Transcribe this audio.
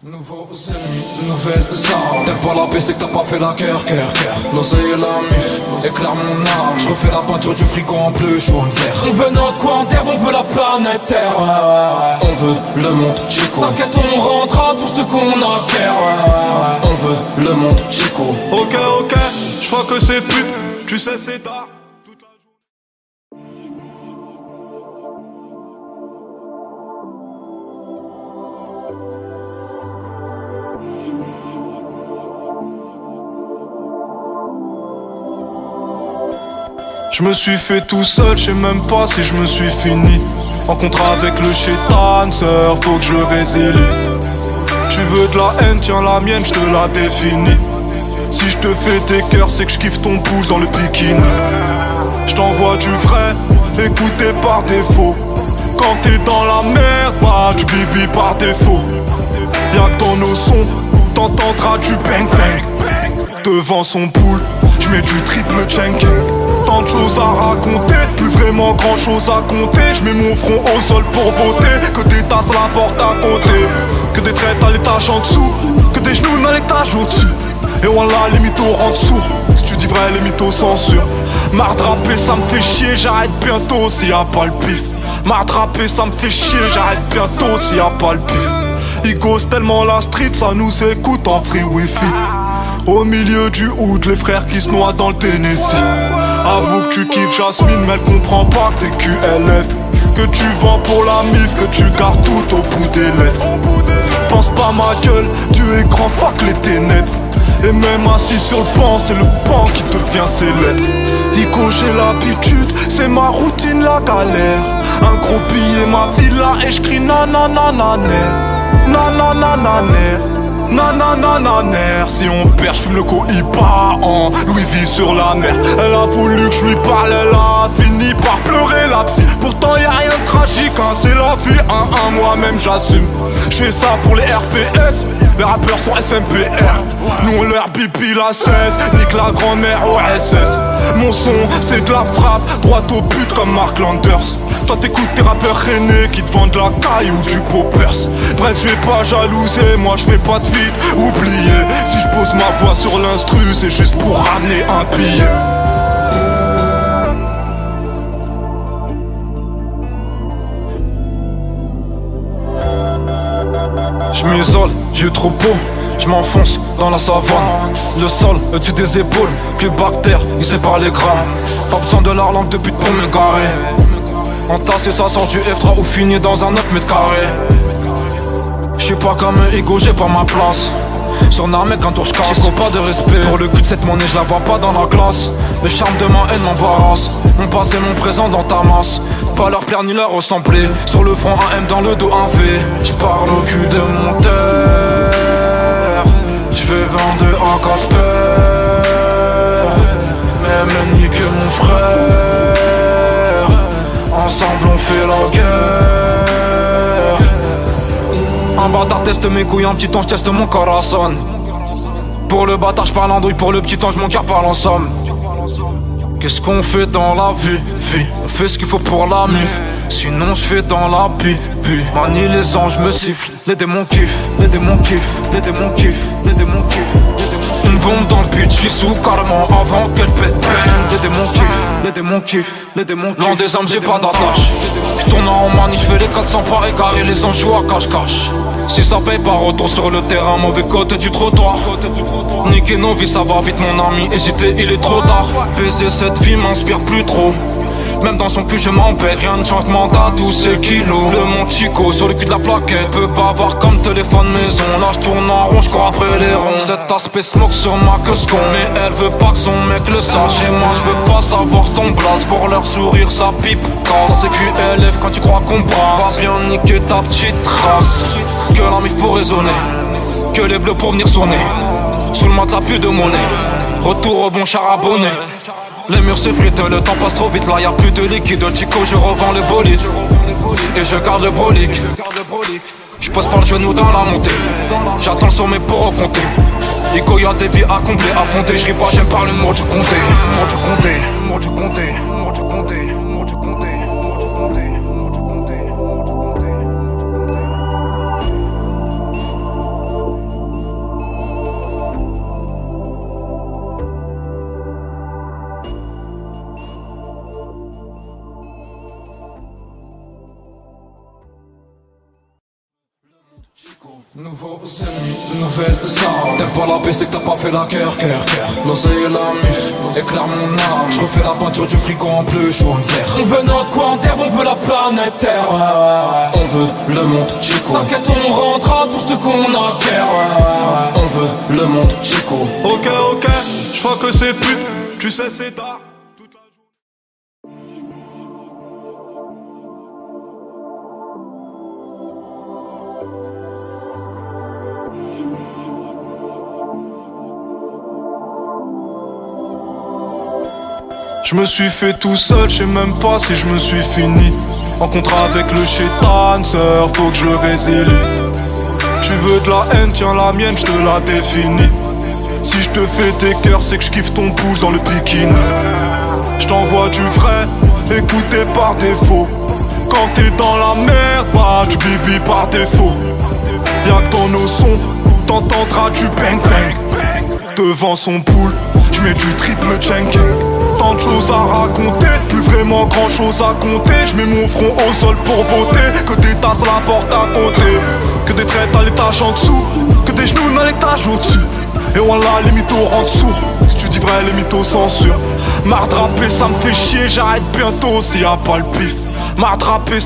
Nouveaux ennemis, nouvelles armes. T'aimes pas la paix, c'est que t'as pas fait la guerre. L'oseille et la mif, éclaire mon âme. Je refais la peinture du frigo en bleu, jaune, vert. On veut notre coin d'herbe, on veut la planète Terre. On veut le monde Chico. T'inquiète, on rendra tout ce qu'on acquiert. On veut le monde Chico. Ok, je vois que c'est pute, tu sais c'est tard. Je me suis fait tout seul, je sais même pas si je me suis fini. En contrat avec le chétan, sœur, faut que je résilie. Tu veux de la haine, tiens la mienne, je te la définis. Si je te fais tes cœurs, c'est que je kiffe ton pouce dans le bikini. Je t'envoie du vrai, écouté par défaut. Quand t'es dans la merde, bah tu bibi par défaut. Y'a que dans nos sons, t'entendras du bang bang. Devant son poule, je mets du triple cheng. Tant de choses à raconter, plus vraiment grand chose à compter. Je mets mon front au sol pour voter. Que des tasses à la porte à côté, que des traites à l'étage en dessous, que des genoux dans l'étage au-dessus. Et voilà, les mythos rendent sourds. Si tu dis vrai, les mythos censurent. M'attraper, ça me fait chier, j'arrête bientôt s'il y a pas le pif. M'attraper, ça me fait chier, j'arrête bientôt s'il y a pas le pif. Ils gossent tellement la street, ça nous écoute en free wifi. Au milieu du hood, les frères qui se noient dans le Tennessee. Avoue que tu kiffes Jasmine, mais elle comprend pas que t'es QLF. Que tu vends pour la mif, que tu gardes tout au bout des lèvres. Pense pas ma gueule, tu es grand, fuck les ténèbres. Et même assis sur le banc, c'est le banc qui devient célèbre. Ico, j'ai l'habitude, c'est ma routine, la galère. Un gros billet, ma villa, et j'crie nananananer. Nananananer. Nananananer. Si on perd, j'fume le cohiba en Louis V sur la mer. Elle a voulu que je lui parle, elle a fini par pleurer la psy. Pourtant y'a rien de tragique, hein, c'est la vie, moi-même j'assume. J'fais ça pour les RPS, les rappeurs sont SMPR. Nous on leur pipi la 16, nique la grand-mère au SS. Mon son c'est de la frappe, droite au but comme Mark Landers. Toi t'écoutes tes rappeurs rennais qui te vendent la caille ou du poppers. Bref je vais pas jalouser, moi je fais pas de feat, oubliez. Si je pose ma voix sur l'instru, c'est juste pour ramener un billet. Je m'isole, j'ai eu trop beau, je m'enfonce dans la savane. Le sol au-dessus des épaules, plus bactère, il sépare les grammes. Pas besoin de leur langue de pute pour m'égarer. Entassé ça sort du F3 ou fini dans un 9 mètres carrés. J'suis pas comme un ego, j'ai pas ma place. Sur un mec un tour j'casse, j'ai pas de respect. Pour le cul de cette monnaie, je la vois pas dans la classe. Le charme de ma haine m'embarrasse. Mon passé, mon présent dans ta masse. Pas leur plaire ni leur ressembler. Sur le front un M, dans le dos un V. J'parle au cul de mon terre. J'vais vendre en Casper. Même ennemi que mon frère. Ensemble on fait la guerre. Un bâtard teste mes couilles, un petit ange teste mon corazon. Pour le bâtard j'parle en douille, pour le petit ange mon cœur parle en somme. Qu'est-ce qu'on fait dans la vie? On fait ce qu'il faut pour la mif. Sinon j'fais dans la pi. Manie les anges me sifflent. Les démons kiffent, les démons kiffent, les démons kiffent, les démons kiffent. Une bombe dans le but, j'suis sous carrément avant qu'elle pète peine. Les démons kiffent, les démons kiffent, les démons kiffent. Loin des âmes j'ai pas d'attache. J'tourne en manie, j'fais les 400 pas égarés. Les anges jouent à cache-cache. Si ça paye par retour sur le terrain, mauvais côté du trottoir. Niquer nos vies, ça va vite mon ami, hésiter il est trop tard. Baiser cette fille m'inspire plus trop. Même dans son cul je m'empête, rien de changement à tous ces kilos. Le Mont Chico sur le cul de la plaquette. Peux pas avoir comme téléphone maison. Là je tourne en rond, je cours après les ronds. Cet aspect smoke sur ma queue ce con. Mais elle veut pas que son mec le sache. Et moi je veux pas savoir ton blase. Pour leur sourire ça pipe casse. C'est QLF quand tu crois qu'on brasse. Va bien niquer ta petite race. Que la mif pour raisonner, que les bleus pour venir sonner. Sous le matelas plus de monnaie. Retour au bon char abonné. Les murs s'effritent, le temps passe trop vite. Là y'a plus de liquide, Chico je revends le bolide. Et je garde le brolique. J'pose pas le genou dans la montée. J'attends le sommet pour recompter. Ico y'a des vies à combler, à fonder. J'ris pas, j'aime pas le mot du comté. Mot du comté, mot du comté, mot du comté, mot du comté. Nouveaux ennemis, nouvelles armes. T'aimes pas la paix, c'est que t'as pas fait la cœur. L'oseille et la mif, éclaire mon âme. Je refais la peinture du frigo en bleu, jaune, vert. On veut notre coin d'herbe, on veut la planète Terre. On veut le monde Chico. T'inquiète, on rendra tout ce qu'on acquiert. On veut le monde Chico. Ok, je vois que c'est pute, tu sais c'est tard. Je me suis fait tout seul, je sais même pas si je me suis fini. En contrat avec le chétan, sœur, faut que je résilie. Tu veux de la haine, tiens la mienne, je te la définis. Si je te fais tes cœurs, c'est que je kiffe ton pouce dans le bikini. Je t'envoie du vrai, écouté par défaut. Quand t'es dans la merde, bah tu bibi par défaut. Y'a que dans nos sons, t'entendras du bang bang. Devant son poule, je mets du triple cheng. Tant de choses à raconter, plus vraiment grand chose à compter. Je mets mon front au sol pour voter. Que des tasses à la porte à côté, que des traites à l'étage en dessous, que des genoux à l'étage au-dessus. Et voilà, les mythos rendent sourds. Si tu dis vrai, les mythos censurent. M'attraper, ça me fait chier, j'arrête bientôt s'il y a pas le pif. M'attraper.